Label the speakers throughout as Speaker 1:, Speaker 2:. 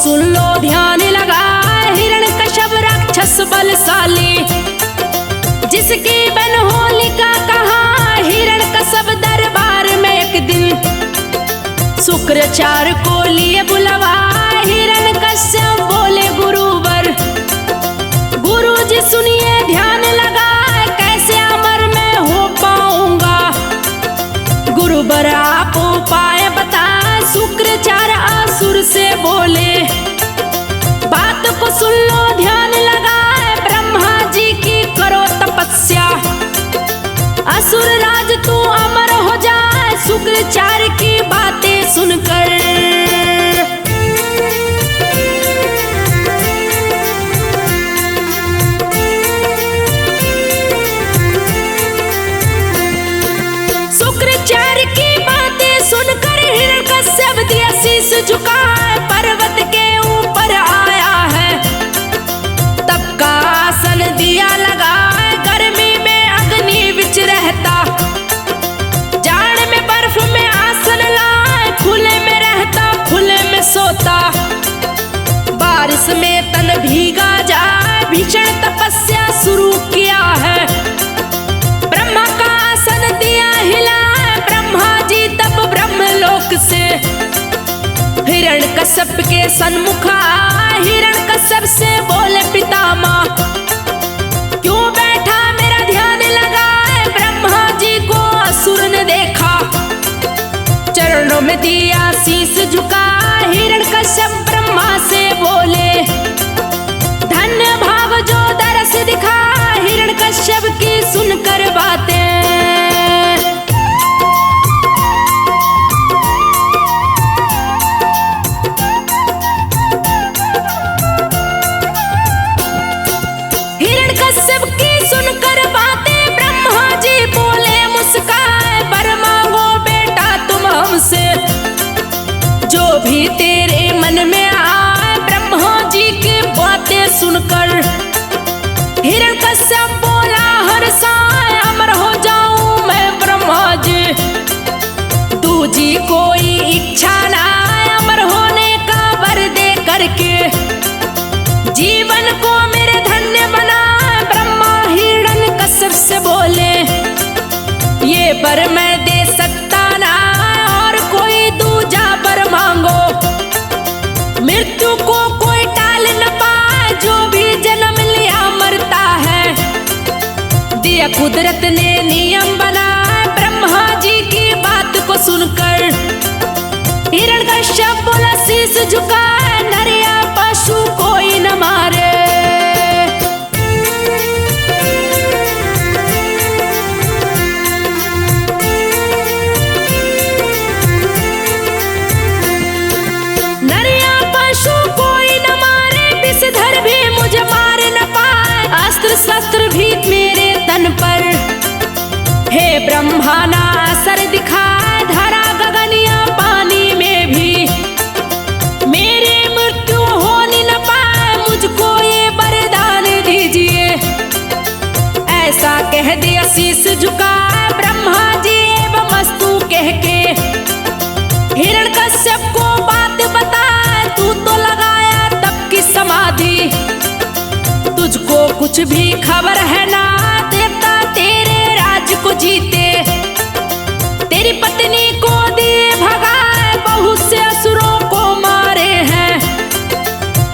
Speaker 1: सुन लो ध्यान लगा, हिरण्यकश्यप राक्षस बलशाली, जिसकी बन होलिका कहा हिरण्यकश्यप दरबार में एक दिन शुक्राचार्य को लिए बुलवा। हिरण्यकश्यप बोले गुरुवर, गुरुजी सुनिए ध्यान लगा, कैसे अमर मैं हो पाऊंगा। गुरुवर आप उपाय बता, शुक्राचार्य असुर से बोले, बात को सुन लो ध्यान लगा, ब्रह्मा जी की करो तपस्या, असुर राज तू अमर हो जाए, शुक्राचार्य की बातें सुनकर। शुक्राचार्य की बातें सुनकर हिरण्यकश्यप दिया शीश झुकाए, पर्वत के ऊपर आया है, तब का आसन दिया लगाए, गर्मी में अग्नि बिच रहता, जाड़ में बर्फ में आसन लाए, खुले में रहता खुले में सोता, बारिश में तन भीगा जाए, भीषण तपस्या शुरू किया है, ब्रह्मा का आसन दिया हिला, ब्रह्मा जी तब ब्रह्मलोक से हिरण्यकश्यप के सन्मुख आए। हिरण्यकश्यप से बोले पितामह, क्यों बैठा मेरा ध्यान लगाए, ब्रह्मा जी को असुर ने देखा, चरणों में दिया शीश झुका। हिरण्यकश्यप ब्रह्मा से बोले, धन्य भाव जो दरस दिखा, हिरण्यकश्यप की सुनकर बातें। हिरण्यकश्यप की सुनकर बातें, ब्रह्मा जी बोले मुस्काए, वर मांगो बेटा तुम हमसे, जो भी तेरे मन में आए, ब्रह्मा जी की बातें सुनकर हिरण्यकश्यप बोला हर साय, अमर हो जाऊं मैं ब्रह्मा जी, दूजी कोई इच्छा ना, अमर होने का वर दे करके, जीवन को मेरे धन्य बना। ब्रह्मा हिरण्यकश्यप से बोले, ये वर मैं दे सकता ना, और कोई दूजा वर मांगो, मृत्यु को कोई टाल न पाए, जो भी जन्म लिया मरता है, दिया कुदरत ने नियम बनाया। ब्रह्मा जी की बात को सुनकर हिरण्यकश्यप बोला शीश झुका, नर या पशु कोई न मारे। नर या पशु कोई न मारे, विषधर भी मुझे मार न पाए, अस्त्र शस्त्र भी मेरे तन पर, हे ब्रह्मा ना असर दिखाए, धरा गगन या पानी में भी मेरी मृत्यु होनी न पाए, मुझको ये वरदान दीजिए। ऐसा कह दिया शीश झुका, ब्रह्मा जी एवं मस्तु कह के हिरण्यकश्यप को बात बता, तू तो लगाया तब की समाधि, तुझको कुछ भी खबर है ना, देवता तेरे राज को जीते, तेरी पत्नी को दिए भगाए, बहुत से असुरों को मारे हैं,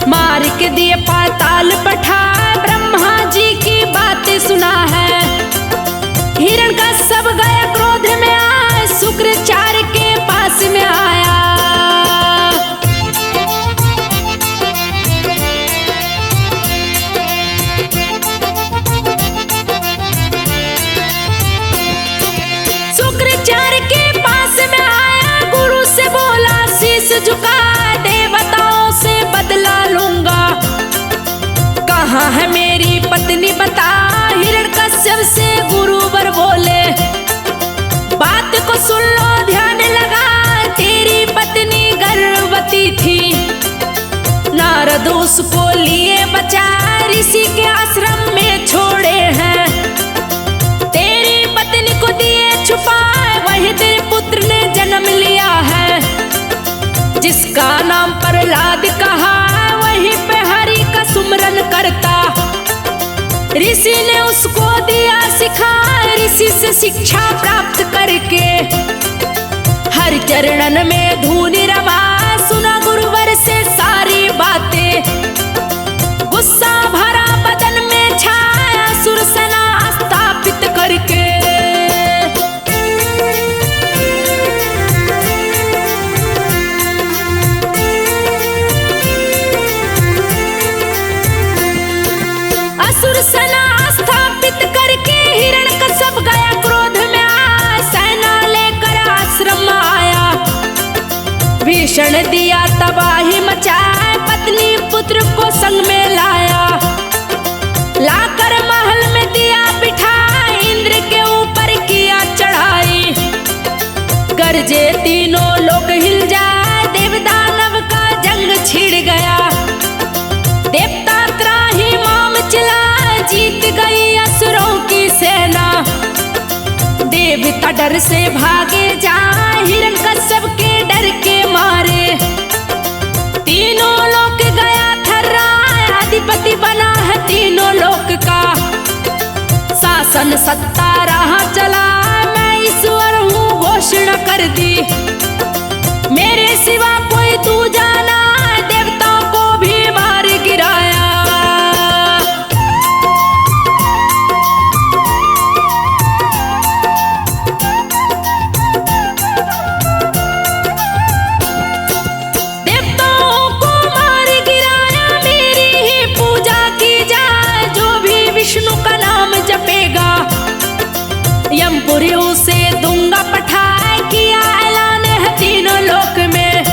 Speaker 1: मार के दिए पाताल पठाए, ब्रह्मा जी की बातें सुना है। हिरण्यकश्यप गया क्रोध में आए, शुक्राचार्य के पास में आया। शुक्राचार्य के पास में आया, गुरु से बोला शीश झुका, देवताओं से बदला लूंगा, कहाँ है मेरी पत्नी बता। हिरण्यकश्यप से गुरुवर बोले, बात को सुन लो ध्यान लगा, तेरी पत्नी गर्भवती थी, नारद उसको लिए बचा, ऋषि के आश्रम में छोड़े हैं, तेरी पत्नी को दिए छुपाए, वही तेरे पुत्र ने जन्म लिया है, जिसका नाम प्रहलाद कहा। ऋषि ने उसको दिया सिखा, ऋषि से शिक्षा प्राप्त करके हर चरणन में धूनि रमा, सुना गुरुवर से सारी बातें। गुस्सा भरा बदन में छाया, सुर सेना स्थापित करके असुर सेना स्थापित करके हिरण्यकश्यप गया क्रोध में आ, सेना लेकर आश्रम आया। भीषण दिया तबाही मचाए, पत्नी पुत्र को संग में लाया। लाकर महल में दिया बिठाए, इंद्र के ऊपर किया चढ़ाई। गरजे तीनों लोग हिल जाए, देव दानव का जंग छिड़ गया। देवता त्राही माम चला, जीत गई असुरों की सेना। देवता डर से भागे जाए, हिरण्यकश्यप के डर के मारे। तीनों लोक गया थर्राए, अधिपति बना है तीनों लोक का। शासन सत्ता रहा चला, मैं ईश्वर हूँ घोषणा कर दी। मेरे सिवा कोई दूजा ना, देवताओं को भी मार गिराया। देवताओं को मार गिराया, मेरी ही पूजा की जाए। जो भी विष्णु का नाम जपेगा, यमपुरी उसे दूंगा पठाए। किया ऐलान है तीनों लोक में,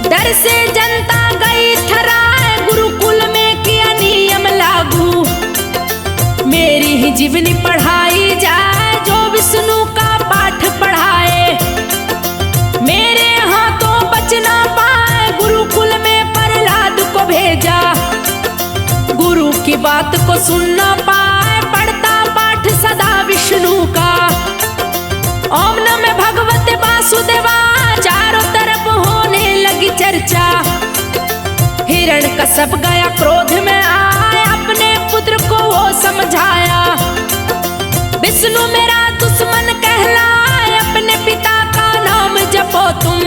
Speaker 1: डर से जनता गई थराए। गुरुकुल में किया नियम लागू, मेरी ही जीवनी पढ़ाई जाए। जो विष्णु का पाठ पढ़ाए, मेरे हाथों बच ना पाए। गुरुकुल में प्रहलाद को भेजा, गुरु की बात को सुन ना पाए। पढ़ता पाठ सदा विष्णु का, ओम नमः भगवते वासुदेवा। चारों तरफ होने लगी चर्चा, हिरण्यकश्यप गया क्रोध में आए। अपने पुत्र को वो समझाया, विष्णु मेरा दुश्मन कहलाए। अपने पिता का नाम जपो तुम।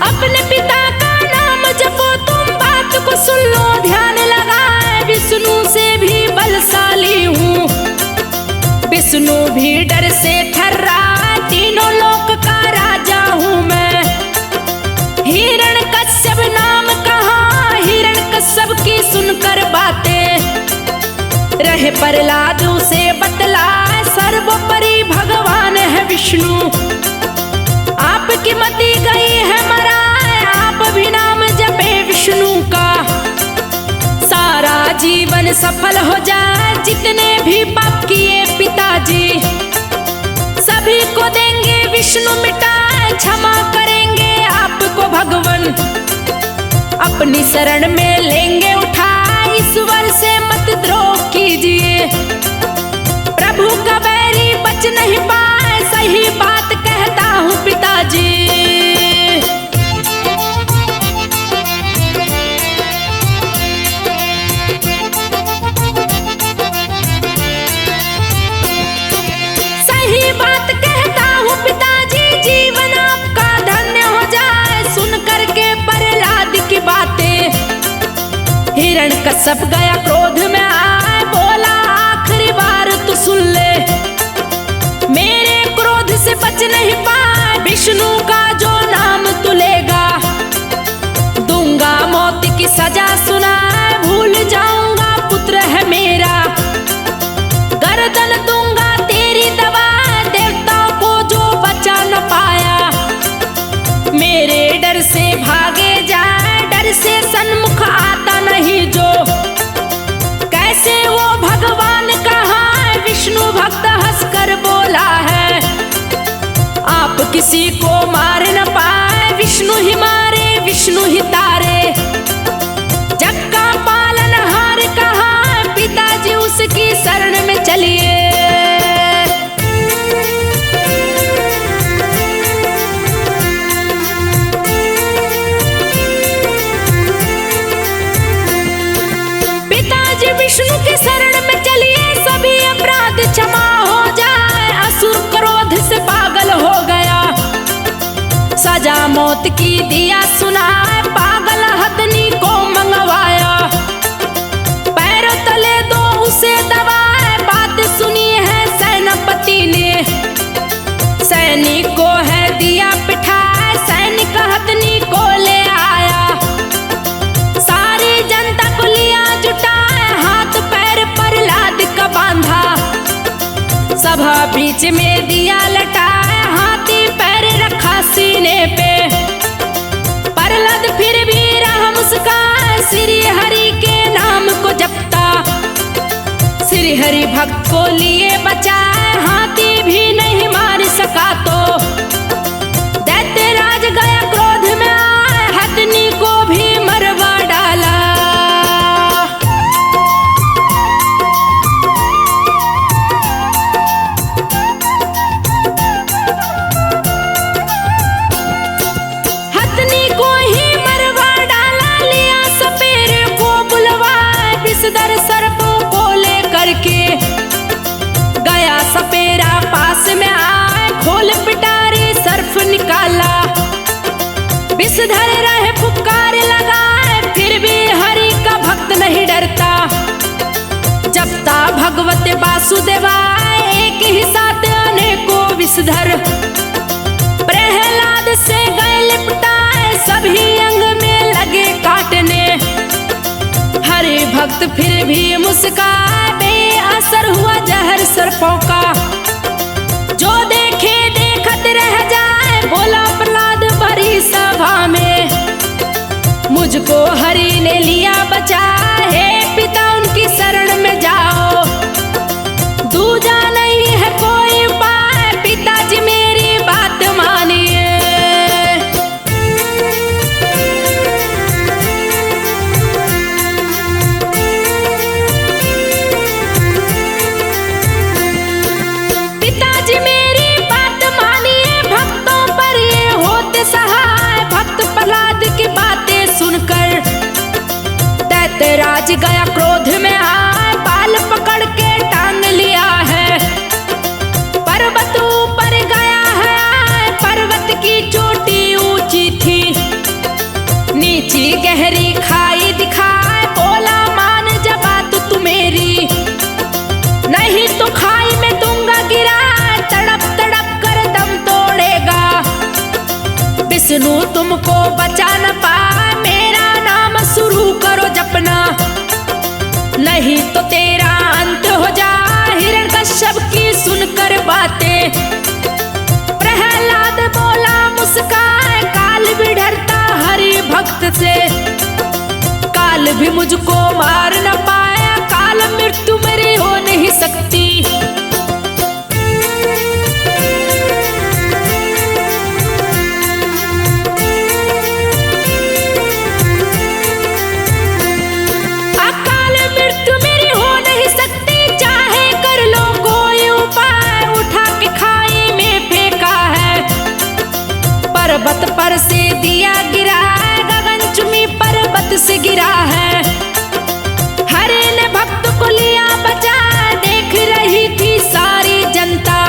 Speaker 1: अपने पिता का नाम जपो तुम, बात को सुन लो ध्यान लगाए। विष्णु से भी बलशाली हूँ, विष्णु भी डर से थर्रा। तीनों लोक का राजा हूँ मैं। हिरण्यकश्यप नाम कहा, हिरण्यकश्यप की सुनकर बातें। रहे प्रहलाद उसे बतलाए, सर्वोपरि भगवान है विष्णु। आपकी मति गई है मराए, आप भी नाम जपे विष्णु का। सारा जीवन सफल हो जाए, जितने भी पाप किए पिताजी। सभी को देंगे विष्णु मिटाए, क्षमा करेंगे आपको भगवान। अपनी शरण में लेंगे उठाए, ईश्वर से मत द्रोह कीजिए। प्रभु का बैरी बच नहीं पाए, सही बात कहता हूँ पिताजी। सही बात कहता हूँ पिताजी, जीवन आपका धन्य हो जाए। सुन करके प्रहलाद की बातें, हिरण्यकश्यप गया क्रोध में आए। बोला आखिरी बार तू सुन ले, मेरे क्रोध से बच नहीं पाए। विष्णु का जो नाम तू लेगा, दूंगा मौत की सजा सुनाए। भूल जाऊंगा पुत्र है मेरा, गर्दन दूंगा तेरी दबा। देवताओं को जो बचा न पाया, मेरे डर से भागे जाए। डर से सन्मुख आता नहीं जो, कैसे वो भगवान कहा है। विष्णु भक्त हंसकर बोला है, आप किसी को मार न पाए। विष्णु ही मारे, विष्णु ही तारे। जग का पालनहार कहा, पिताजी उसकी शरण में चलिए। मौत की दिया सुनाए, पागल हथनी को मंगवाया, पैरों तले दो उसे दबाए। बात सुनी है सेनापति ने, सैनिक को है दिया पिठाए, सैनिक हथनी को ले आया। सारी जनता को लिया जुटाए, हाथ पैर पर लाद का बांधा, सभा बीच में दिया लटाए, हाथी पैर रखा सीने पे। प्रहलाद फिर भी रहा मुस्काए, श्री हरि के नाम को जपता, श्री हरि भक्त को लिए बचाए, हाथी भी नहीं मार सका तो। दैत्यराज गया क्रोध में आए, हथनी को भी मरवा डाला। हथनी को ही मरवा डाला, लिया सपेरे को बुलवाए, विषधर सर्पों को लेकर के गया सपेरा पास में आए, खोल पिटारे सर्फ निकाला। विषधर रहे पुकार लगाए, फिर भी हरि का भक्त नहीं डरता, जपता भगवत वासुदेवाय, एक ही साथ अनेकों विषधर। प्रहलाद से गए लिपटाए, सभी अंग में लगे काटने, हरि भक्त फिर भी मुस्काए, बेअसर हुआ जहर सर्पों का। जो देखे देखत रह जाए, बोला प्रहलाद भरी सभा में, मुझको हरि ने लिया बचा, हे पिता उनकी शरण में जाओ, दूजा नहीं है कोई उपाय, पिताजी मेरी बात मानिए। पिताजी मेरी बात मानिए, भक्तों पर ये होते सहाय। भक्त प्रहलाद की बातें सुनकर दैत्यराज गया क्रोध में आए, बाल पकड़ के टांग लिया है, पर्वत ऊपर गया है। पर्वत की चोटी ऊंची थी, नीची गहरी खाई दिखाए, बोला मान जा बात तू मेरी, नहीं तो खाई में दूंगा गिरा, तड़प तड़प कर दम तोड़ेगा। विष्णु तुमको बचा न पाए, मेरा नाम शुरू करो जपना, नहीं तो तेरा अंत हो जाए। हिरण्यकश्यप की सुनकर बातें प्रहलाद बोला मुस्काए, काल भी डरता हरि भक्त से, काल भी मुझको मार न पाया, काल मृत्यु मेरी हो नहीं सकती। अकाल मृत्यु मेरी हो नहीं सकती, चाहे कर लो कोई उपाय, उठा के खाई में फेंका है, पर्वत पर से दिया गिरा है, गगनचुंबी पर्वत से गिरा है। हरि ने भक्त को लिया बचा, देख रही थी सारी जनता,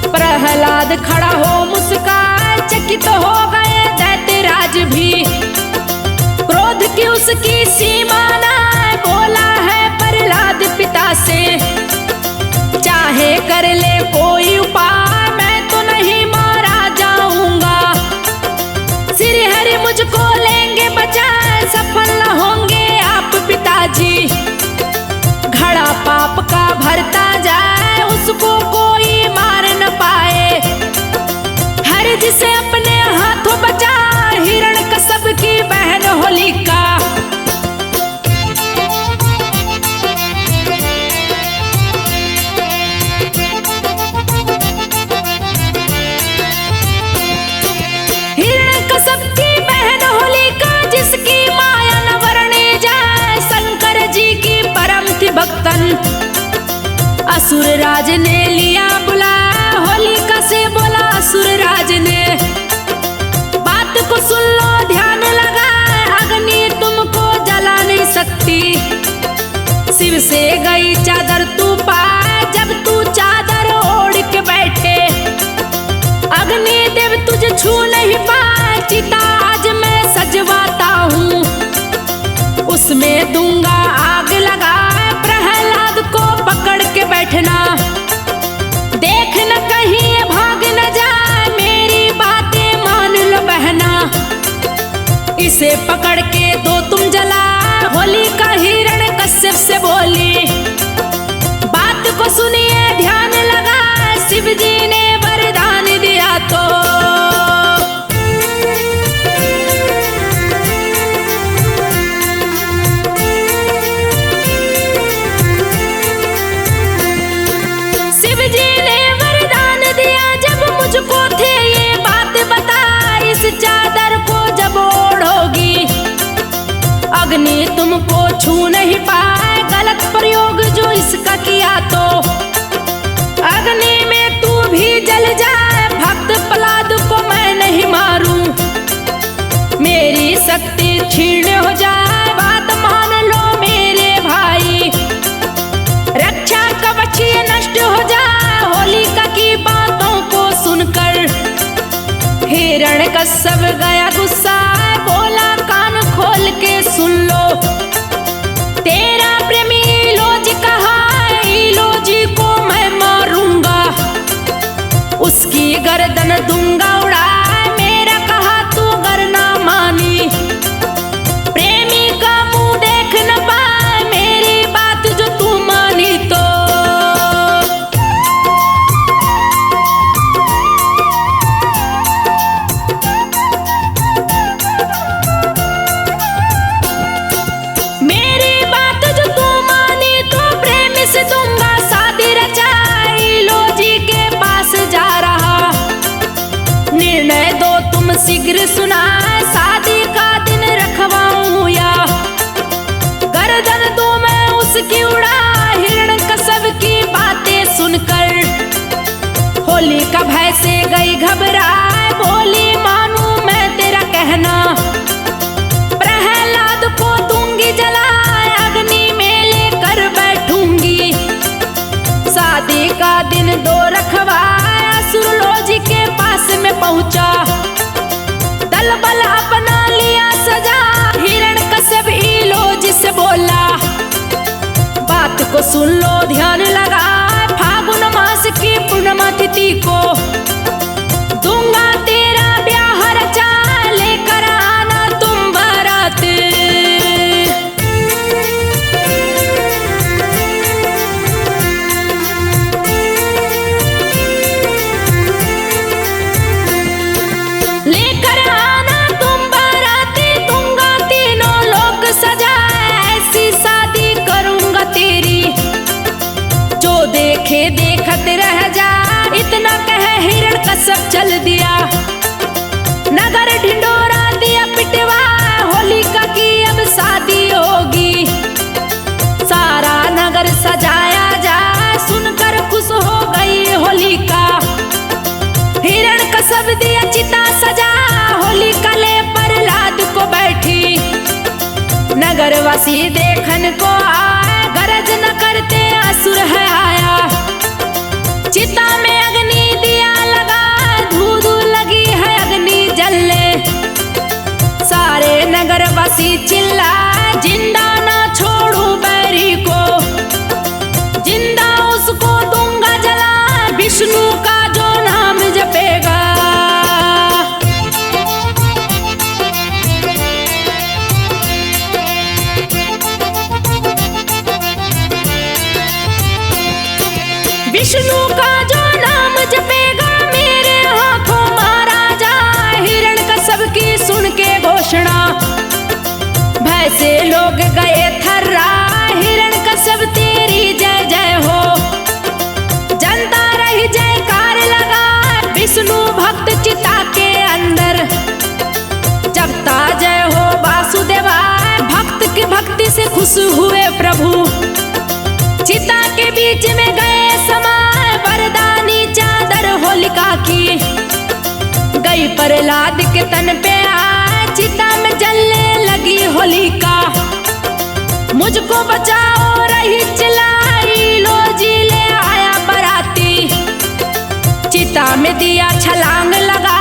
Speaker 1: प्रहलाद खड़ा हो मुस्काए, चकित हो गए दैत्यराज भी, क्रोध की उसकी सीमा ना, बोला है प्रहलाद पिता से, चाहे कर ले कोई उपाय, मैं तो नहीं मारा जाऊंगा। श्री हरि मुझको लेंगे बचा, सफल न होंगे आप पिताजी, घड़ा पाप का भरता जाए, उसको कोई मार न पाए। हरि जिसे अपने हाथों बचा, हिरण्यकश्यप की बहन होलिका। हिरण्यकश्यप की बहन होलिका, जिसकी माया न वर्णे जाए, शंकर जी की परम थी भक्तन। असुर राज ने लिया बुला, होलिका से बोला असुर राज ने, इसे पकड़ के दो तुम जला। होलिका हिरण्यकश्यप से बोली, बात को सुनिए ध्यान लगा, शिव जी ने वरदान दिया तो। शिव जी ने वरदान दिया जब मुझको थे ये बात बता, इस चादर को जब ओढ़ोगी अग्नि तुमको छू नहीं पाए। गलत प्रयोग जो इसका किया तो अग्नि में तू भी जल जाए। भक्त प्रहलाद को मैं नहीं मारूं, मेरी शक्ति क्षीण हो जाए। बात मान लो मेरे भाई, रक्षा कवच ये नष्ट हो जाए। होलिका की बातों को सुनकर हिरण्यकश्यप गया गुस्सा, बोला कान खोल के सुन लो, तेरा प्रेमी इलोजी कहा, इलोजी को मैं मारूंगा, उसकी गर्दन दूंगा उड़ा। मेरा कहा तू गर ना मानी, प्रेमी का मुंह देख न पाए, मेरी बात जो तू मानी तो। मेरी बात जो तू मानी तो प्रेमी से दूंगा शादी रचा। इलोजी के पास जा रहा, निर्णय दो तुम शीघ्र सुना, शादी का दिन रखवाऊं या गर्दन दूं मैं उसकी उड़ा। हिरण्यकश्यप की बातें सुनकर होलिका भय से गई घबराए, बोली मानू मैं तेरा कहना, प्रहलाद को दूंगी जला, अग्नि में लेकर बैठूंगी, शादी का दिन दो रखवाया। सुरलोजी के पास में पहुंचा, दल बल अपना लिया सजा। हिरण्यकश्यप इलोजी से बोला, बात को सुन लो ध्यान लगा, फागुन मास की पूर्णिमा तिथि को दूंगा तेरा ब्याह रचा, लेकर आना तुम बारात। लेकर आना तुम बाराती, दूंगा तीनों लोक सजा, ऐसी शादी करूंगा तेरी, जो देखे देखत रह जा। इतना कह हिरण्यकश्यप चल दिया, नगर ढिंडोरा दिया पिटवा। होलिका की अब शादी होगी, सारा नगर सजाया जा, सुनकर खुश हो गई होलिका। हिरण्यकश्यप दिया चिता सजा, होलिका ले प्रहलाद को बैठी, नगरवासी देखन को आए, गरज न करते असुर है आया। चिता में अग्नि दिया लगा, धू धू लगी है अग्नि जलने, सारे नगरवासी चिल्लाए, जिंदा ना छोड़ू बैरी को, जिंदा उसको दूंगा जला, विष्णु का जो नाम जपेगा। विष्णु का जो नाम जपेगा, मेरे हाथों मारा जाए। हिरण्यकश्यप की सुन के घोषणा, भय से लोग गए थर्रा। हिरण्यकश्यप तेरी जय जय हो, जनता रही जयकार लगा। विष्णु भक्त चिता के अंदर जपता जय हो वासुदेवा, भक्त की भक्ति से खुश हुए प्रभु, चिता के बीच में गए समाए। वरदानी चादर होलिका की गई प्रहलाद के तन पे आए, चिता में जलने लगी होलिका, मुझको बचाओ रही चिल्लाई। इलोजी ले आया बराती, चिता में दिया छलांग लगा,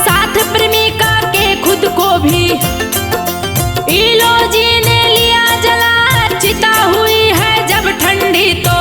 Speaker 1: साथ प्रेमिका के खुद को भी इलोजी ने लिया जला। चिता हुई है जब ठंडी तो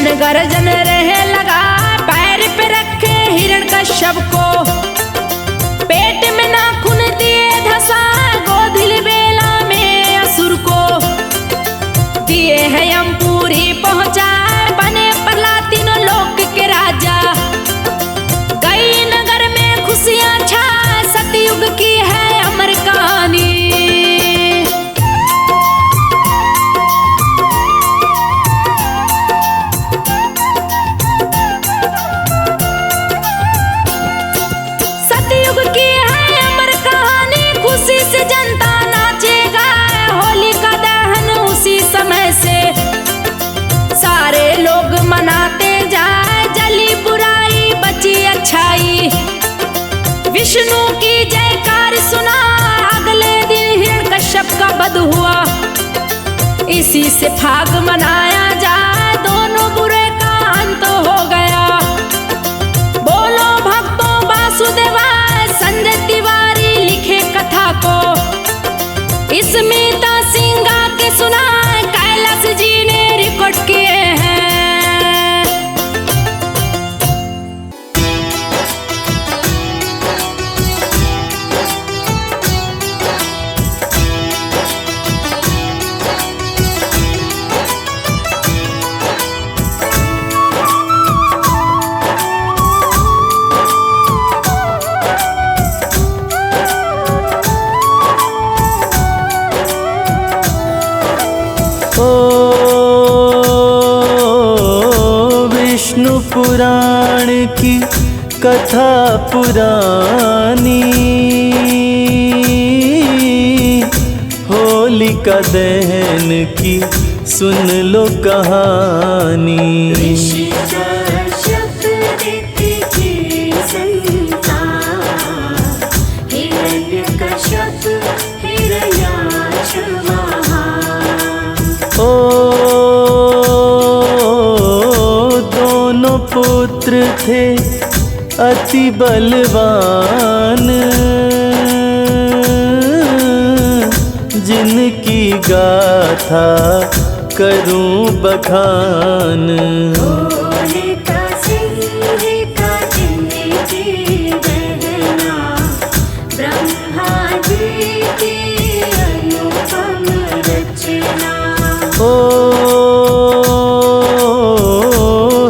Speaker 1: भीषण गर्जन रहे लगा, पैर पे रखे हिरण्यकश्यप को, पेट में नाखून दिए धसा, गोधिल बेला में असुर को दिए है यमपुरी पहुंचा, बने प्रहलाद तीनों लोक के राजा। गई नगर में खुशियां छा, सतयुग की है अमर कहानी। सतयुग की है अमर कहानी, खुशी से जनता नाचेगा, होली का दहन उसी समय से सारे लोग मनाते जाए, जली बुराई बची अच्छाई, विष्णु की जयकार सुना, अगले दिन हिरण्यकश्यप का वध हुआ, इसी से फाग मनाया जाए, दोनों बुरे का अंत हो गया। बोलो भक्तों वासुदेवाय, संजय तिवारी लिखे कथा को, स्मिता सिंगा के सुना, कैलाश जी ने रिकॉर्ड किए हैं।
Speaker 2: विष्णु पुराण की कथा पुरानी, होलिका दहन की सुन लो कहानी। दोनों पुत्र थे अति बलवान, जिनकी गाथा करूं बखान।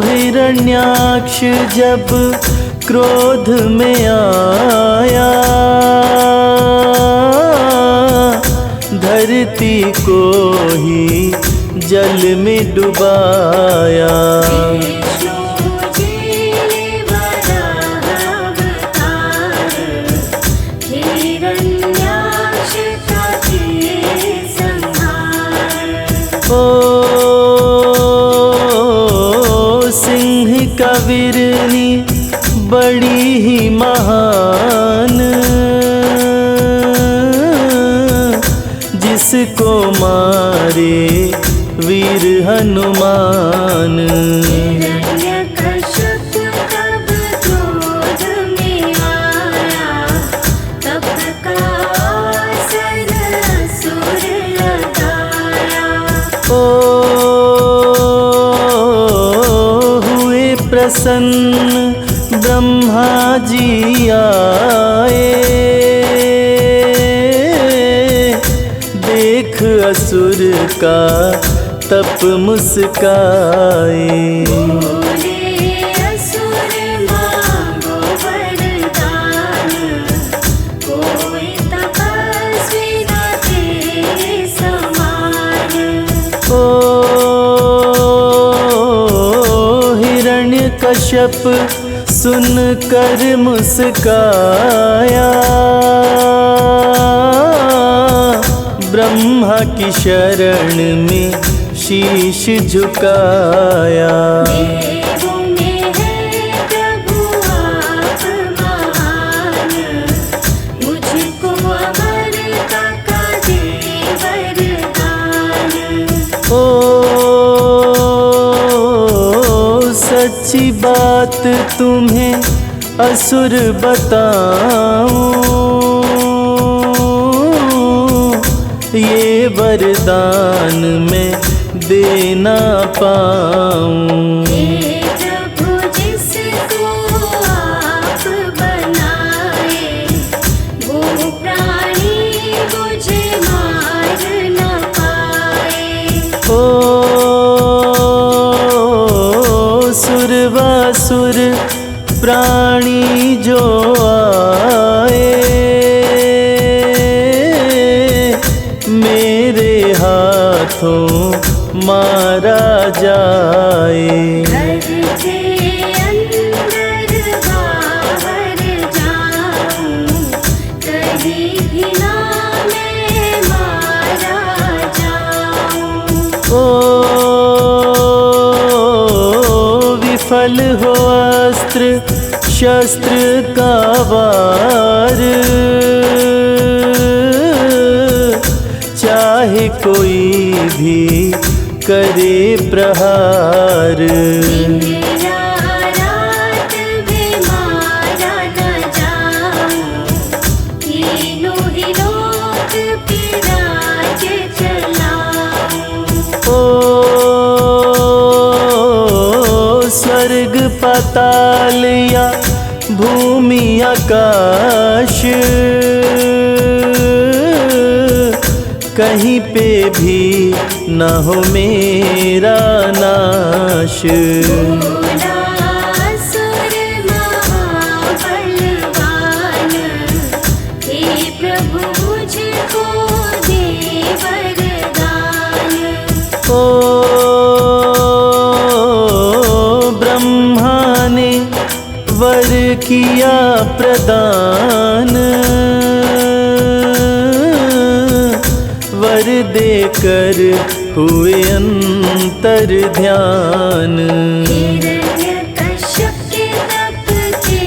Speaker 2: हिरण्याक्ष जब क्रोध में आया, धरती को ही जल में डुबाया। सिंह का वीरनी बड़ी ही महान, जिसको मारे वीर हनुमान। प्रसन्न ब्रह्मा जी आए, देख असुर का तप मुस्काए। कश्यप सुन कर मुस्काया, ब्रह्मा की शरण में शीश झुकाया। सच्ची बात तुम्हें असुर बताऊं, ये वरदान मैं दे ना पाऊं। हाथों मारा जाए।
Speaker 3: घर से अंदर बाहर जाऊं, कहीं भी ना मैं मारा जाऊं।
Speaker 2: ओ विफल हो अस्त्र शस्त्र का वार, चाहे कोई भी करे प्रहार।
Speaker 3: दिन या रात में मारा न जाऊं, तीनों ही लोक पे राज चलाऊं।
Speaker 2: ओ स्वर्ग पाताल या भूमि आकाश, कहीं पे भी न हो मेरा नाश।
Speaker 3: असुर महाबलवान, हे प्रभु मुझको दे वरदान।
Speaker 2: ओ ब्रह्मा ने वर किया प्रदान, वर देकर हुए अंतर ध्यान।
Speaker 3: हिरण्यकश्यप के तप के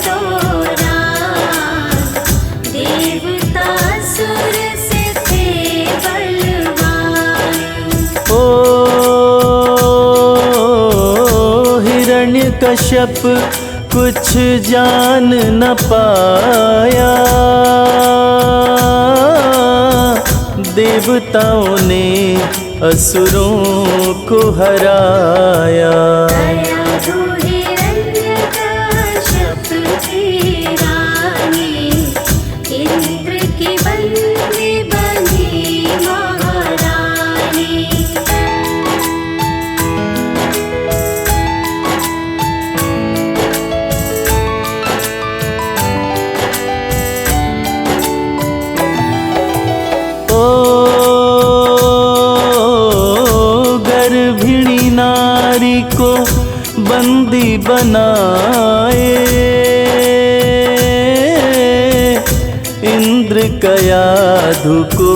Speaker 3: दौरान, देवतासुर से थे बलवान।
Speaker 2: ओ हिरण्यकश्यप कुछ जान न पाया, देवताओं ने असुरों को हराया।
Speaker 3: दयालु हिरण्यकश्यप की रानी, इंद्र की बंदी बनी महारानी।
Speaker 2: ओ गर्भिणी नारी को बंदी बनाए, इंद्र कयाधु को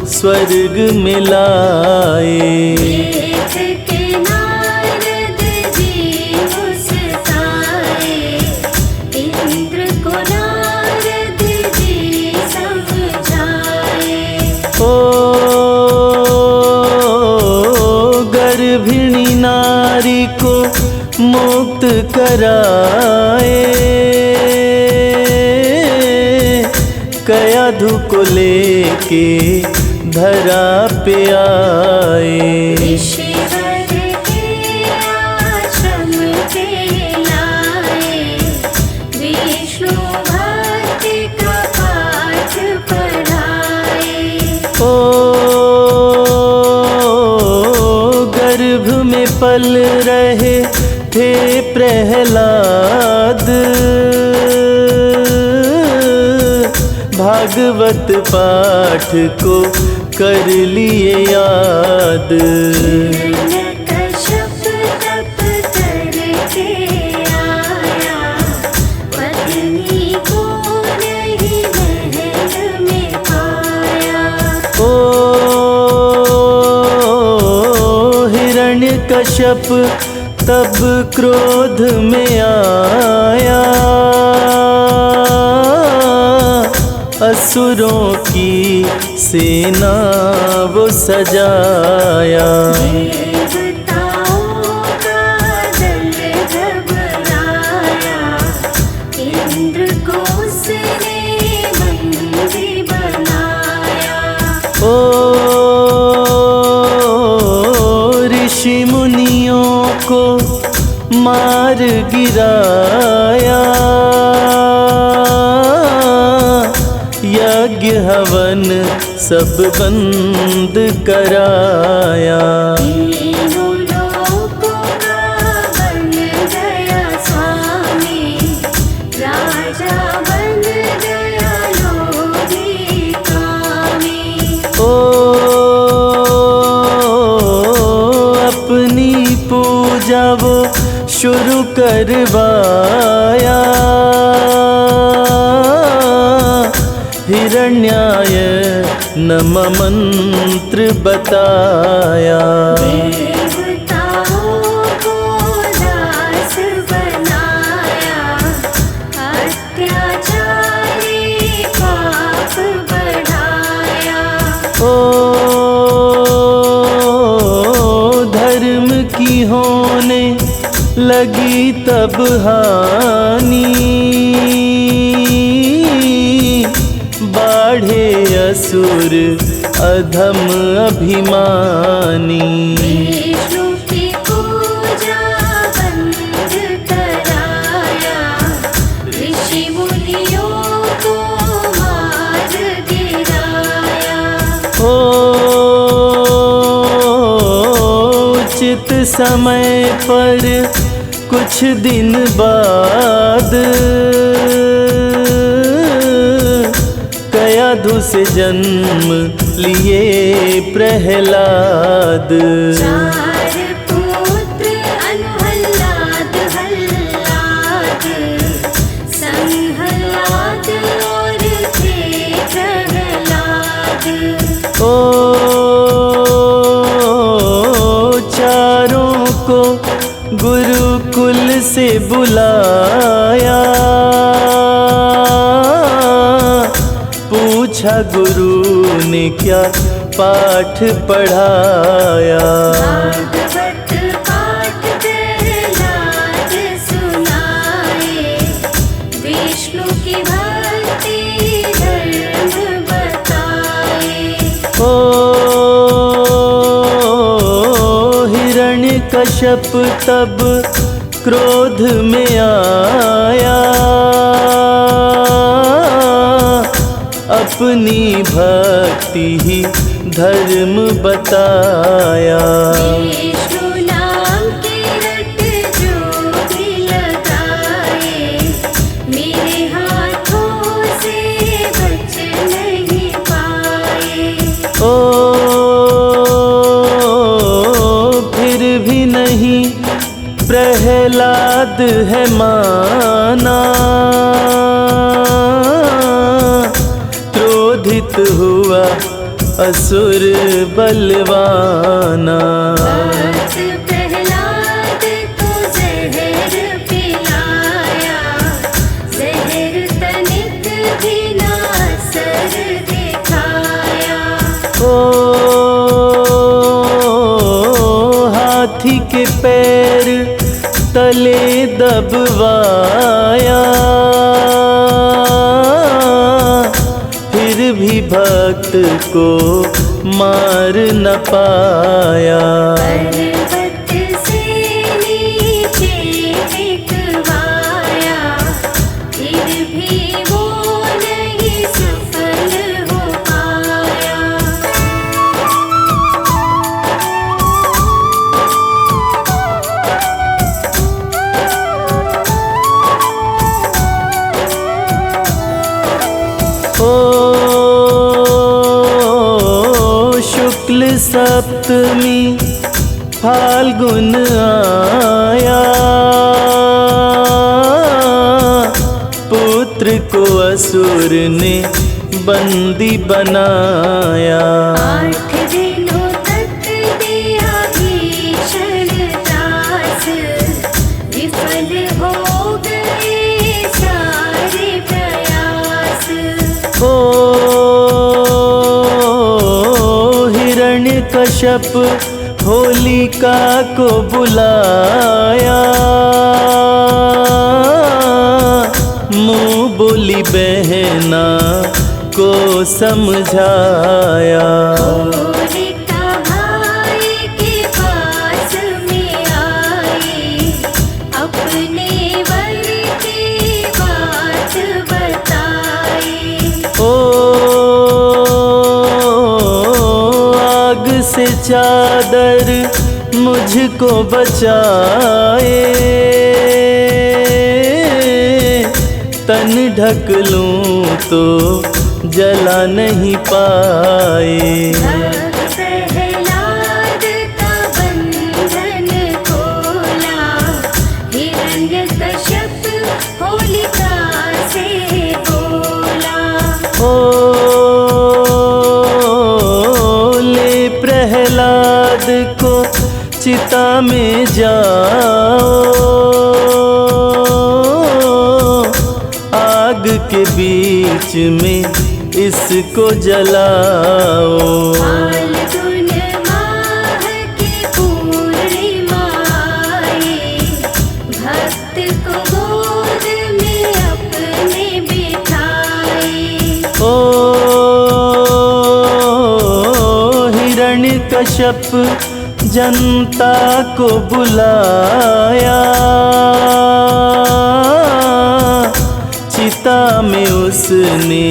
Speaker 2: स्वर्ग में लाए।
Speaker 3: देख के नारद जी मुस्काए, इंद्र को नारद जी समझाए।
Speaker 2: ओ गर्भिणी नारी को मुक्त कराए, कयाधु को लेके धरा पे आए।
Speaker 3: ऋषिवर के आश्रम पे लाए, विष्णु भक्ति का पाठ पढ़ाए।
Speaker 2: ओ गर्भ में पल रहे थे प्रहलाद, भागवत पाठ को कर लिए याद।
Speaker 3: हिरण्यकश्यप तप करके आया, पत्नी को नहीं महल में पाया।
Speaker 2: ओ हिरण्यकश्यप तब क्रोध में आया, असुरों की सेना वो सजाया।
Speaker 3: देवताओं का दल घबराया, इंद्र को उसने बंदी बनाया।
Speaker 2: ओ ऋषि मुनियों को मार गिराया, यज्ञ हवन सब बंद कराया।
Speaker 3: तीनों लोकों का बन गया स्वामी, राजा बन गया योगी कामी।
Speaker 2: ओ करवाया, हिरण्याय नम मंत्र बताया।
Speaker 3: देवताओं को दास बनाया, अत्याचारी पाप बढ़ाया।
Speaker 2: ओ धर्म की होने लगी तब हानि, बाढ़े असुर अधम अभिमानी।
Speaker 3: विष्णु की पूजा बंद कराया, ऋषि मुनियों को मार गिराया।
Speaker 2: ओ उचित समय पर कुछ दिन बाद, कयाधु से जन्म लिए प्रहलाद।
Speaker 3: चार पुत्र अनुहल्लाद, हल्लाद, संहल्लाद और थे प्रहलाद।
Speaker 2: ओ चारों को गुरुकुल से बुलाया, पूछा गुरु ने क्या पाठ पढ़ाया।
Speaker 3: भागवत पाठ प्रहलाद सुनाए, विष्णु की भक्ति धर्म बताए।
Speaker 2: ओ हिरण्यकश्यप तब क्रोध में आया, अपनी भक्ति ही धर्म बताया।
Speaker 3: विष्णु नाम के रट जो भी लगाए, मेरे हाथों से बच नहीं पाए।
Speaker 2: ओ फिर भी नहीं प्रहलाद है माना, क्रोधित हुआ असुर बलवाना।
Speaker 3: भक्त प्रहलाद को जहर पिलाया, जहर तनिक भी ना असर दिखाया।
Speaker 2: ओ हाथी के पैर तले दबवाया, फिर भी भक्त को मार न पाया।
Speaker 3: पर्वत से नीचे फेंकवाया, फिर भी वो नहीं सफल हो पाया।
Speaker 2: ओ शुक्ल सप्तमी फाल्गुन आया, पुत्र को असुर ने बंदी बनाया।
Speaker 3: 8 दिनों तक दिया भीषण त्रास, विफल हो गए सारे प्रयास।
Speaker 2: ओ हिरण्यकश्यप होलिका को बुलाया, मुँह बोली बहना को समझाया।
Speaker 3: होलिका भाई के पास में आई, अपने वर की बात बताई।
Speaker 2: ओ आग से चादर मुझको बचाए, तन ढक लूं तो जला नहीं पाए।
Speaker 3: प्रहलाद का बंधन खोला, हिरण्य
Speaker 2: चिता में जाओ, आग के बीच में इसको जलाओ।
Speaker 3: फाल्गुन माह की पूर्णिमा आए, भक्त को गोद में अपने बिठाए।
Speaker 2: ओ हिरण्यकश्यप जनता को बुलाया, चिता में उसने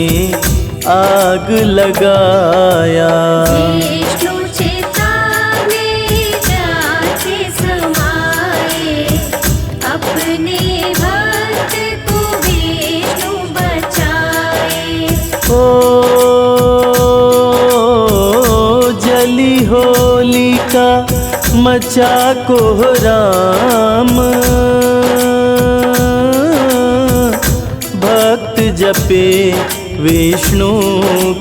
Speaker 2: आग लगाया।
Speaker 3: विष्णु चिता में जाके समाए, अपने भक्त को विष्णु बचाए।
Speaker 2: ओ जली होलिका मचा कोहराम, भक्त जपे विष्णु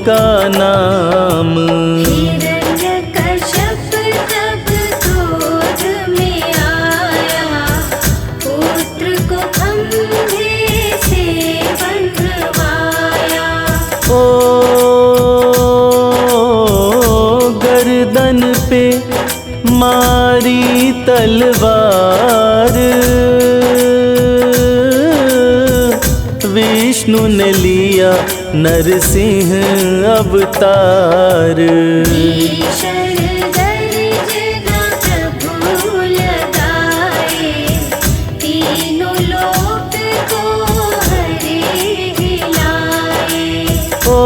Speaker 2: का नाम।
Speaker 3: हिरण्यकश्यप तब क्रोध में आया, पुत्र को खंभे से बंधवाया।
Speaker 2: ओ गर्दन पे मारी तलवार, विष्णु ने लिया नरसिंह अवतार।
Speaker 3: भीषण गर्जना प्रभु लगाए, तीनों लोक को हरे हिलाए।
Speaker 2: ओ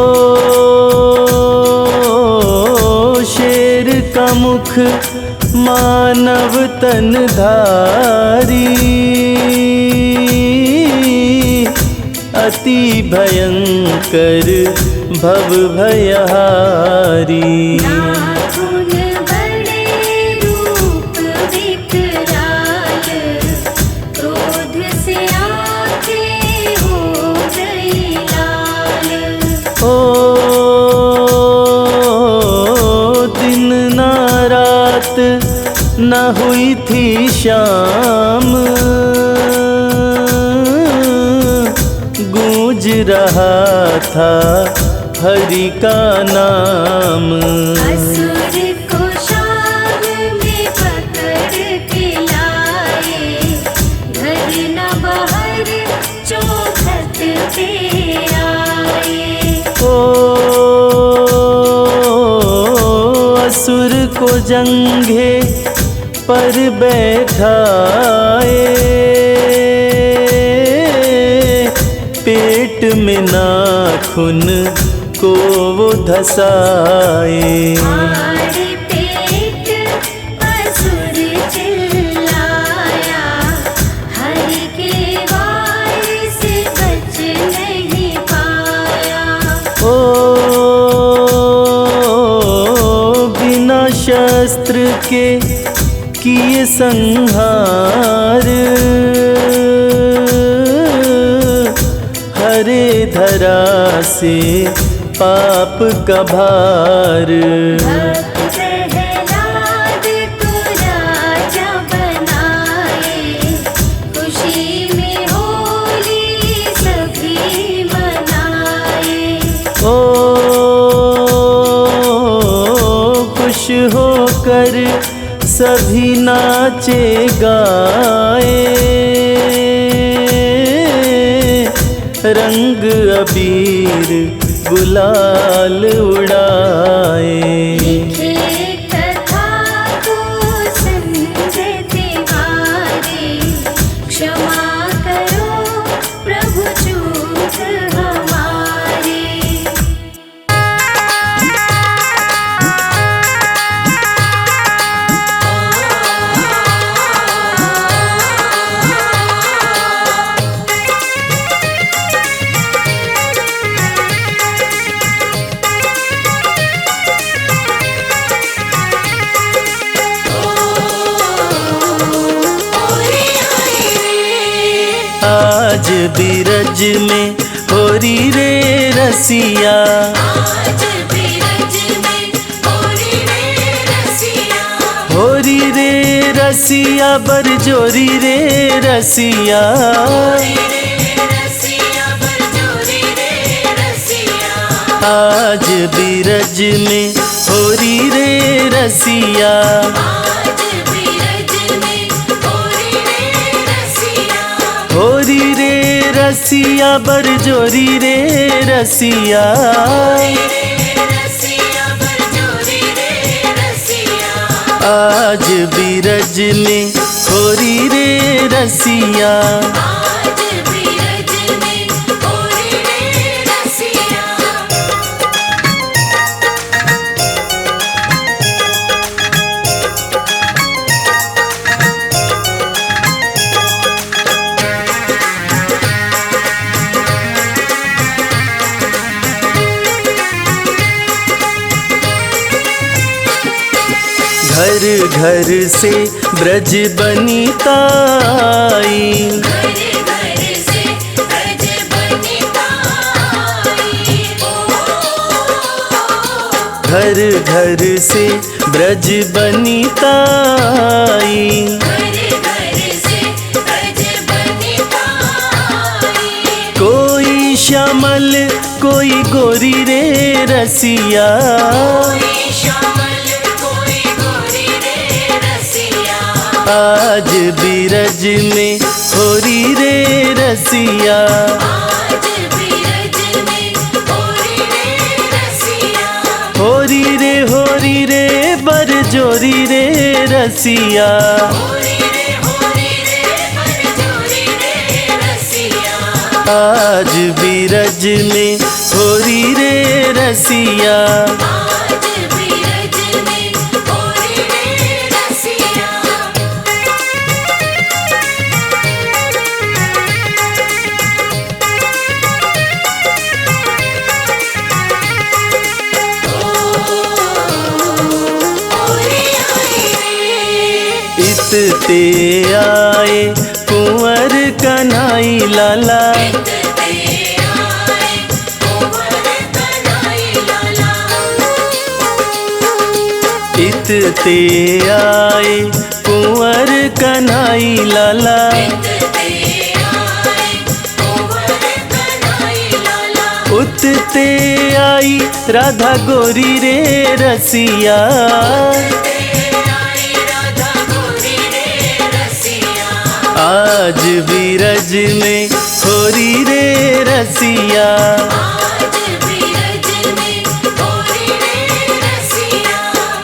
Speaker 2: शेर का मुख मानव तन धारी, अति भयंकर भव भयहारी।
Speaker 3: नाखून बड़े रूप विकराल, क्रोध से आंखें हो गई लाल।
Speaker 2: ओ दिन ना रात न हुई थी शाम, गूंज रहा था हरि का नाम।
Speaker 3: असुर को शाम में पकड़ के लाए, घर न बाहर चौखट पे आए।
Speaker 2: ओ असुर को जंघे पर बैठाए, पेट में नाखून को वो धसाए।
Speaker 3: आड़े पेट असुर चिल्लाया, हरि के वार से बच नहीं पाया।
Speaker 2: ओ बिना शस्त्र के किए संहार, हरे धरा से पाप का भार।
Speaker 3: भक्त प्रहलाद को राजा बनाए, खुशी में होली सभी मनाए।
Speaker 2: ओ खुश होकर सभी नाचे गाए, रंग अबीर गुलाल उड़ाए।
Speaker 3: लिखे कथा को संजय तिवारी, क्षमा करो प्रभु चूक हमारी।
Speaker 2: आज बिरज में होरी रे रसिया,
Speaker 3: आज बिरज में होरी रे रसिया,
Speaker 2: होरी रे रसिया बरजोरी रे रसिया, आज बीरज में होरी रे रसिया, होरी रे रसिया बरजोरी रे रसिया, आज बीरज में होरी रे रसिया। घर घर से ब्रज बनिता आई, घर घर से ब्रज बनिता आई, कोई श्यामल कोई गोरी रे रसिया, आज बीरज में होरी रे रसिया, होरी रे बरजोरी रे रसिया, आज बीरज में होरी रे रसिया। ते आए कुंवर कन्हई लाला, इत ते आए कुंवर कन्हई लाला, उत ते आई राधा गोरी रे रसिया, आज बीरज में होरी रे रसिया,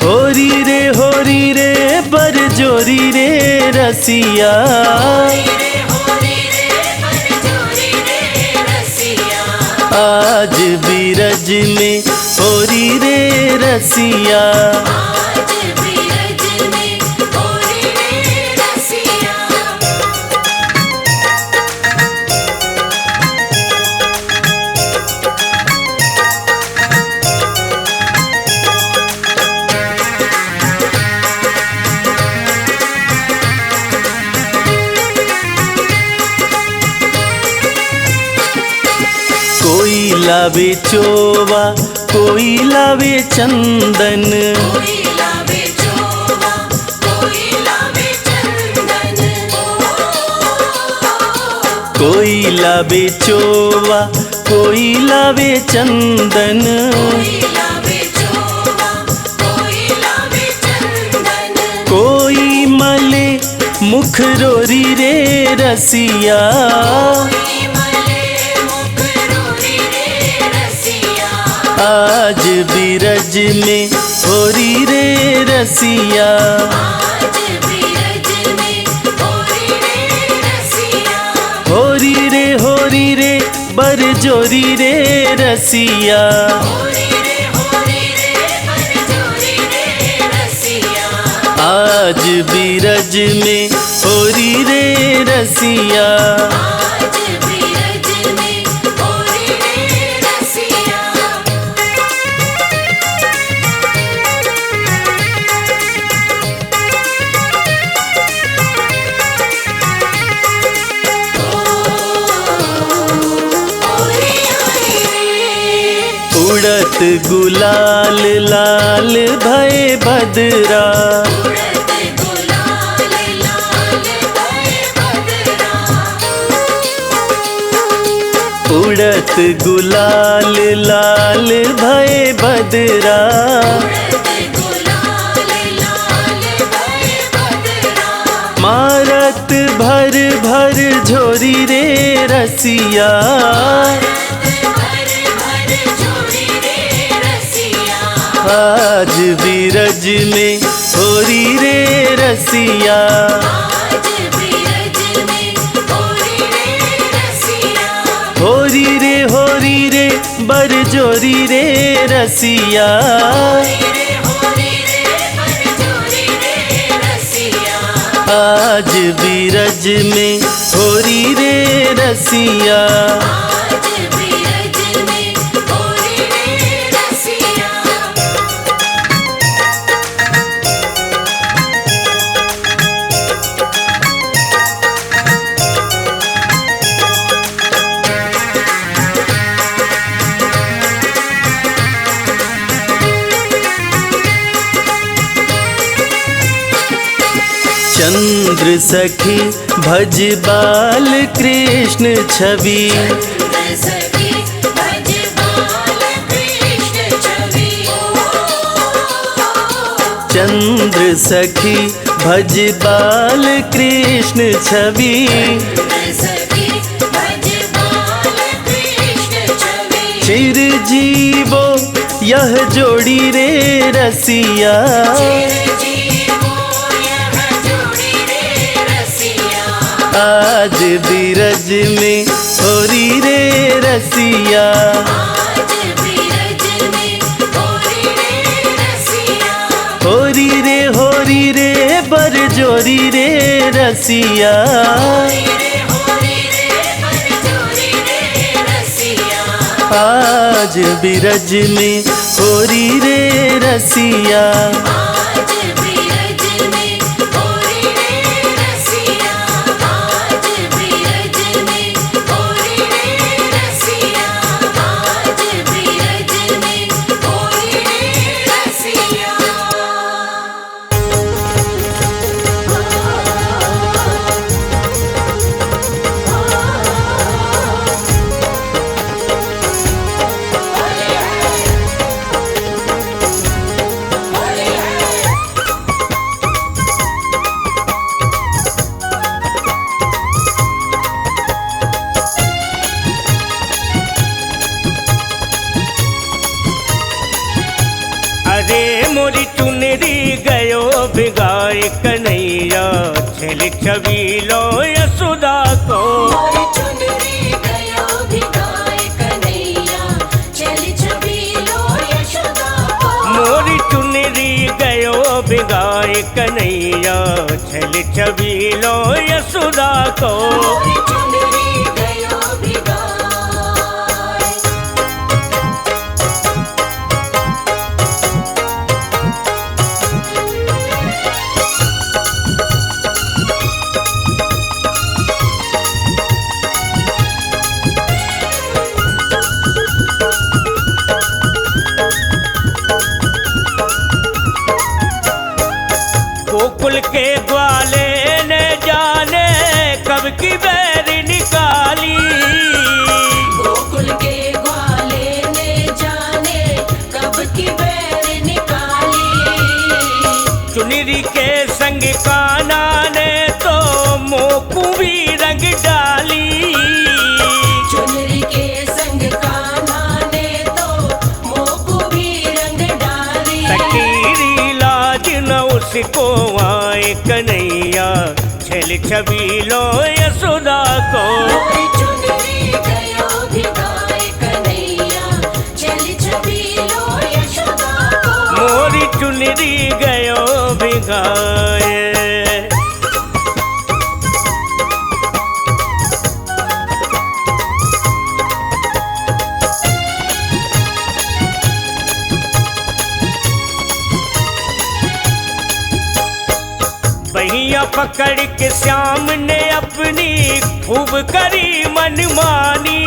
Speaker 2: होरी रे बरजोरी रे रसिया, आज बीरज में होरी रे रसिया। कोई लावे चोवा कोई लावे चंदन, कोई लावे चोवा कोई लावे चंदन, कोई मले मुख रोरी रे रसिया, आज बीरज में होरी रे रसिया, होरी रे बरजोरी रे रसिया, आज बीरज में होरी रे रसिया। उड़त गुलाल लाल भय बदरा, उड़त गुलाल लाल भय बदरा। मारत भर भर झोरी रे रसिया। आज बीरज में होरी रे रसिया। होरी रे बरजोरी रे रसिया। आज बीरज में होरी रे रसिया। चंद्र सखी भज बाल कृष्ण छवि। चंद्र सखी भज बाल कृष्ण छवि। चिरजीवो यह जोड़ी रे रसिया। आज बीरज में होरी रे रसिया। होरी रे बरजोरी रे रसिया। आज बीरज में होरी रे रसिया।
Speaker 4: अरे मोरी चुनरी गयो भिगाए कन्हैया। छल छबीलो यशोदा को।
Speaker 3: मोरी चुनरी गयो भिगाए कन्हैया। छल छबीलो यशोदा को।
Speaker 4: मोरी चुनरी गयो भिगाए कन्हैया। छल छबीलो यशोदा को।
Speaker 3: मोरी चुनरी गयो भिगाए।
Speaker 4: गोकुल के ग्वाले ने जाने कब की बैर निकाली।
Speaker 3: गोकुल के ग्वाले ने जाने कब की बैर निकाली।
Speaker 4: चुनरी के संग कान्हा ने तो मोकू भी रंग डाली।
Speaker 3: चुनरी के संग कान्हा ने तो मोकू भी रंग डाली।
Speaker 4: सकीरी लाज न उसको आए कन्हैया। छल छबीलो यशोदा को।
Speaker 3: मोरी चुनरी गयो भिगाए कन्हैया। छल छबीलो यशोदा को।
Speaker 4: मोरी चुनरी गयो भिगाए। बहिया पकड़ के श्याम ने अपनी खूब करी मनमानी।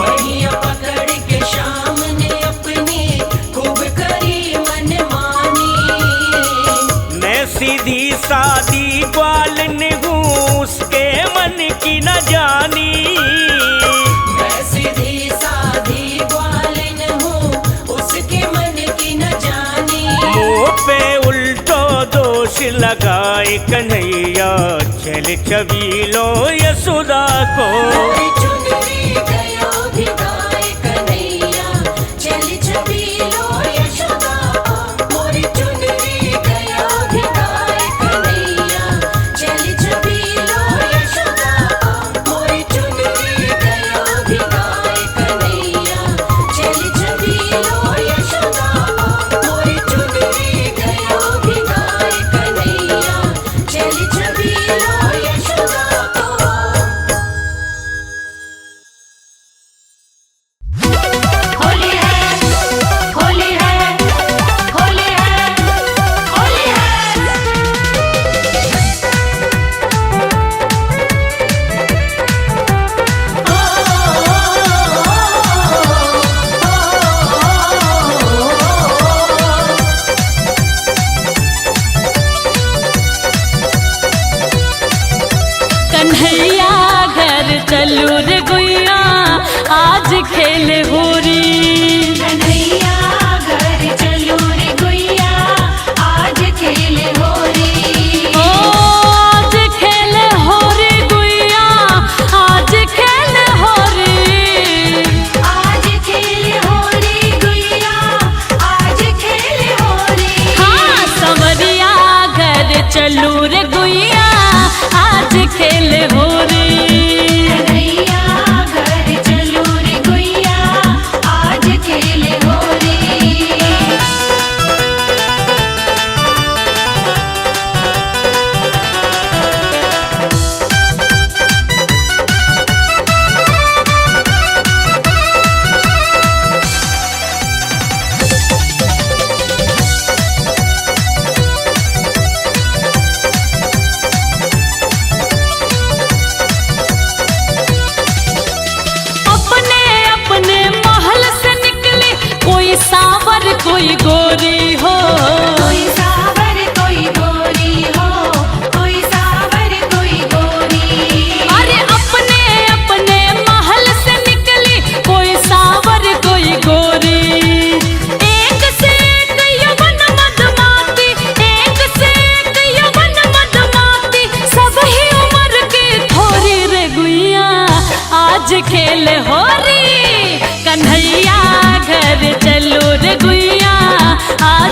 Speaker 3: बहिया पकड़ के श्याम ने अपनी खूब करी मनमानी।
Speaker 4: मैं सीधी सादी ग्वालन हूँ उसके मन की न जानी। लगाए कन्हैया चल छबीलो यशोदा को।
Speaker 3: मोरी चुनरी गयो भिगाए कन्हैया चल छबीलो यशोदा को। मोरी चुनरी गयो भिगाए कन्हैया चल छबीलो यशोदा को। मोरी चुनरी गयो भिगाए कन्हैया चल छबीलो यशोदा को। मोरी चुनरी गयो भिगाए कन्हैया चल छबीलो यशोदा को। होली है होली है होली है होली
Speaker 1: कन्हैया घर चलू रे गुइया आज खेल होरी।
Speaker 3: कन्हैया घर चलो रे गुइया आज खेल होरी।
Speaker 1: ओ आज खेल होरी गुइया आज खेल होरी।
Speaker 3: आज खेल होरी गुइया आज खेल होरी।
Speaker 1: हाँ सवरिया घर चलू रे गुइया आज खेल होरी।
Speaker 3: कन्हैया घर चलो रे गुइया आज खेल होरी।
Speaker 1: अपने अपने महल से निकली कोई सावर कोई गोरी हो।
Speaker 3: कोई सावर कोई गोरी हो। कोई सावर कोई गोरी।
Speaker 1: अरे अपने अपने महल से निकली कोई सावर कोई गोरी। एक से एक यवन मधुमाती एक से एक यवन मधुमाती सब ही उम्र की थोरी रे गुइया आज खेल होरी। कन्हैया घर चलो रे गुइया आज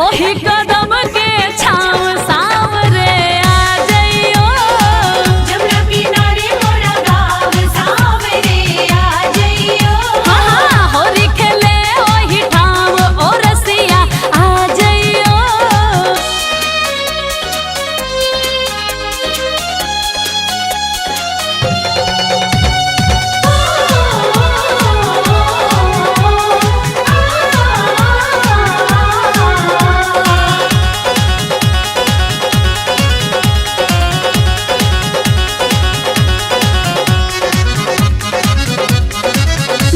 Speaker 1: ओही कदम के छाँव सांवरे आ जइयो।
Speaker 3: जमुना किनारे मोरा गाँव सांवरे आ जइयो।
Speaker 1: हाँ होरी खेले ओही ठाम ओ रसिया आ जइयो।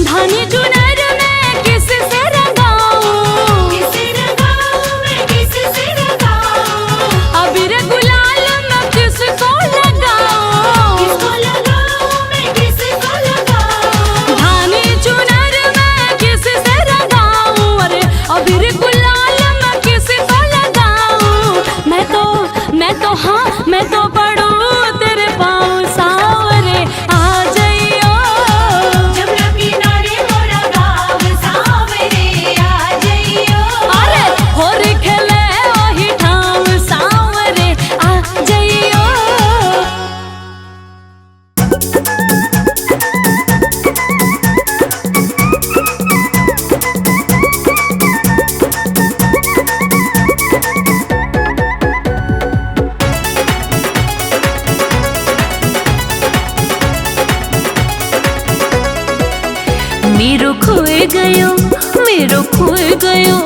Speaker 1: धानी चुनर में किससे रंगाऊं,
Speaker 3: किसे रंगाऊं मैं किससे रंगाऊं।
Speaker 1: अबीर गुलाल मैं किसको लगाऊं।
Speaker 3: किसको लगाऊं मैं किसको लगाऊं।
Speaker 1: धानी चुनर में किससे रंगाऊं, अरे अबीर गुलाल मैं किसको लगाऊं। मैं तो हाँ मैं तो पड़ूं तेरे पाँव सांवरे आ जइयो।
Speaker 3: जमुना किनारे मोरा गाँव सांवरे आ जइयो।
Speaker 1: अरे होरी खेले ओही ठाम सांवरे आ जइयो। मेरो खोए गयो मेरो खोए गयो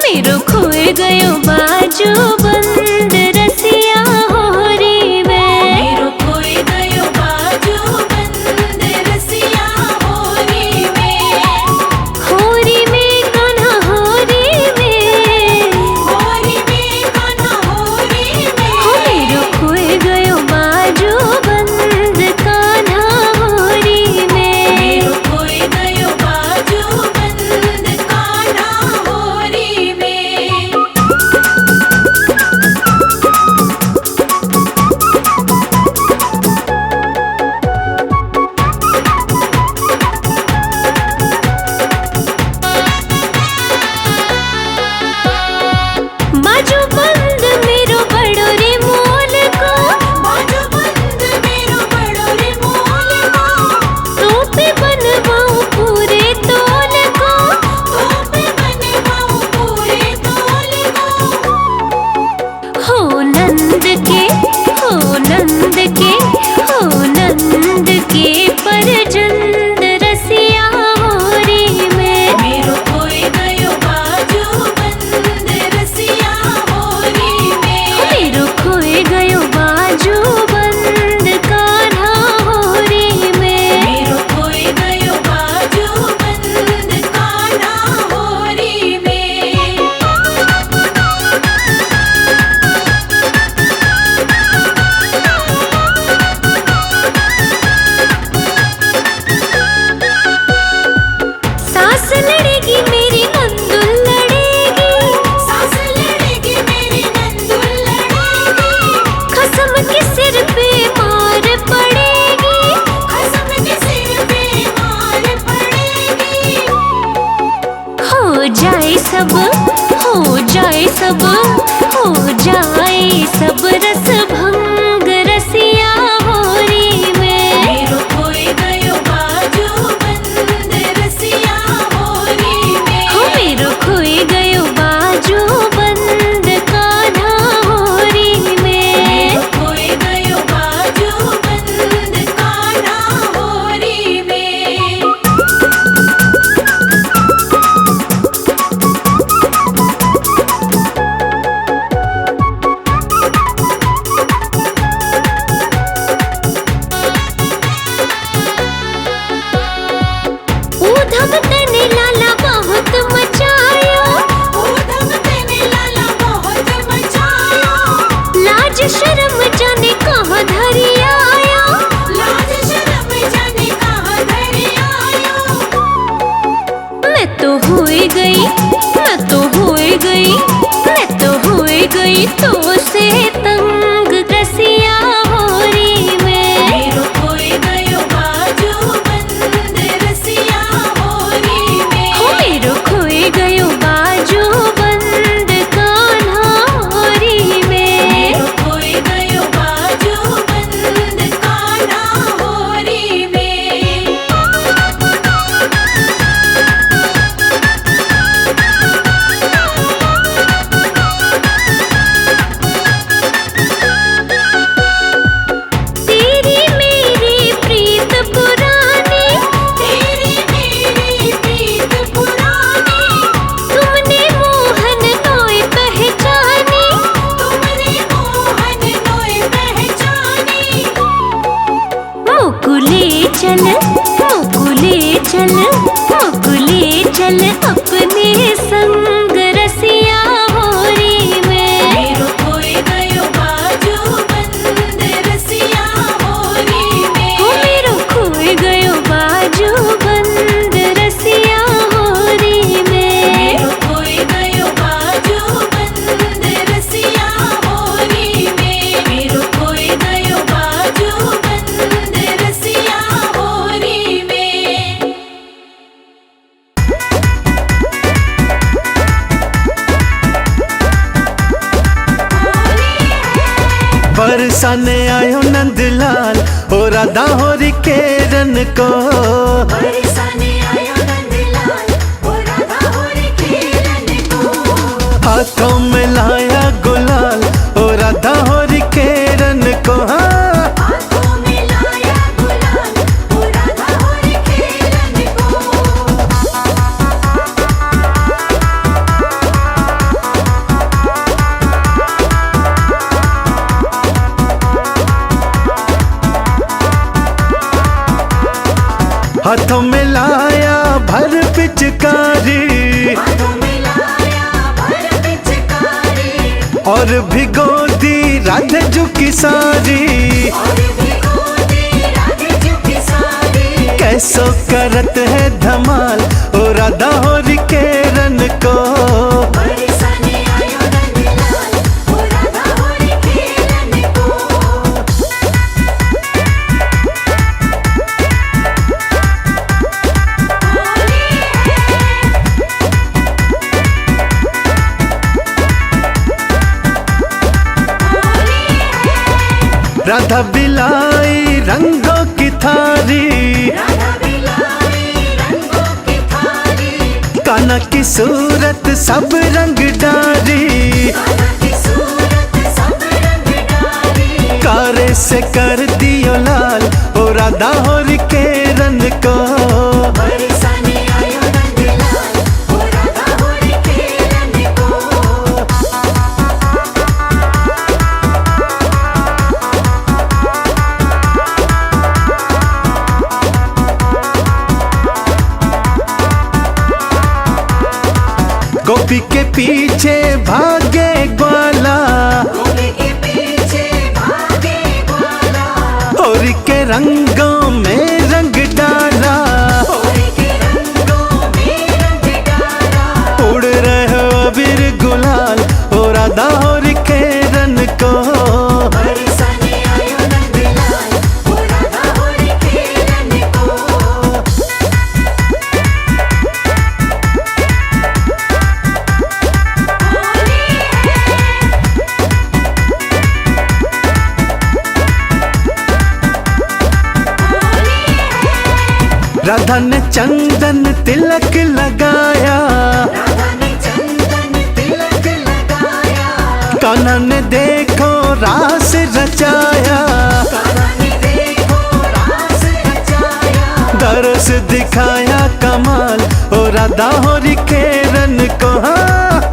Speaker 1: मेरो खोए गयो बाजू बंद रसिया होरी में।
Speaker 3: मेरो खोए गयो बाजू बंद रसिया होरी में।
Speaker 1: होरी में कान्हा होरी में।
Speaker 3: होरी में कान्हा होरी में।
Speaker 1: मेरो खोए गयो बाजू बंद कान्हा होरी में।
Speaker 3: मेरो खोए गयो बाजू बंद कान्हा होरी में।
Speaker 1: बाजू बंद मेरो बड़ो रे मोल को।
Speaker 3: बाजू बंद मेरो बड़ो रे मोल को।
Speaker 1: टोपी बनवाऊं पूरे तोल को।
Speaker 3: तोपे बनवाऊं पूरे तोल को।
Speaker 1: हो नंद के हो नंद के हो नंद के परजंद रसिया होरी में।
Speaker 3: मेरो खोए गयो बाजू बंद रसिया होरी में।
Speaker 1: मेरो खोए गयो बाजू बंद कान्हा होरी में।
Speaker 3: मेरो खोए गयो बाजू बंद कान्हा होरी में।
Speaker 1: सास लड़ेगी मेरी नंदुल लड़ेगी।
Speaker 3: सास लड़ेगी मेरी नंदुल लड़ेगी।
Speaker 1: खसम के सिर पे मार पड़ेगी।
Speaker 3: खसम के सिर पे मार पड़ेगी।
Speaker 1: हो जाए सब हो जाए सब हो जाए सब रस भंग रसिया होरी में।
Speaker 3: मेरो खोए गयो बाजू बंद रसिया होरी में।
Speaker 1: मेरो खोए गयो बाजू बंद कान्हा होरी में।
Speaker 3: मेरो खोए गयो बाजू बंद कान्हा होरी में।
Speaker 1: ऊधम तने लाला बहुत मचायो।
Speaker 3: ऊधम तेने लाला बहुत मचायो।
Speaker 1: लाज शर्म जाने कहाँ धरी आयो।
Speaker 3: लाज शर्म जाने कहाँ धरी आयो।
Speaker 1: मैं तो हुई गई मैं तो हुई गई मैं तो हुई गई तो से तंग रसिया होरी में।
Speaker 3: मेरो खोए गयो बाजू बंद रसिया होरी में।
Speaker 1: मेरो खोए गयो बाजू बंद का
Speaker 2: बरसाने आयो नंदलाल हो राधा होरी केरन को।
Speaker 3: बरसाने आयो नंदलाल ओ राधा होरी खेलन को।
Speaker 2: हाथों में लाया गुलाल हो राधा होरी केरन को। हाँ
Speaker 3: हाथों में लाया गुलाल ओ राधा होरी खेलन को।
Speaker 2: हाथों में लाया भर पिचकारी
Speaker 3: हाथों में लाया भर पिचकारी
Speaker 2: और भिगो दी राधे झुकी सारी।
Speaker 3: और भिगो दी राधे झुकी सारी।
Speaker 2: कैसो करत है धमाल ओ राधा होरी केरन को।
Speaker 3: बरसाने आयो नंदलाल ओ राधा होरी खेलन को।
Speaker 2: राधा बिलाई रंगों की थारी
Speaker 3: राधा बिलाई रंगों की थारी।
Speaker 2: कान्हा की सूरत सब रंग डारी।
Speaker 3: कान्हा की सूरत सब रंग डाली।
Speaker 2: कारे से कर दियो लाल ओ राधा होरी केरन को।
Speaker 3: बरसाने आयो नंदलाल ओ राधा होरी खेलन को।
Speaker 2: गोपी के पीछे भागे ग्वाला
Speaker 3: गोपी के पीछे भागे ग्वाला।
Speaker 2: होरी के रंगों में रंग डाला।
Speaker 3: होरी के रंगों में रंग डाला।
Speaker 2: उड़ रहे हो अबीर गुलाल ओ राधा होरी केरन को।
Speaker 3: बरसाने आयो नंदलाल ओ राधा होरी खेलन को।
Speaker 2: राधा ने चंदन तिलक लगाया
Speaker 3: राधा ने चंदन तिलक लगाया।
Speaker 2: कान्हा ने देखो रास रचाया।
Speaker 3: कान्हा ने देखो रास रचाया।
Speaker 2: दरस दिखाया कमाल ओ राधा होरी केरन को। हाँ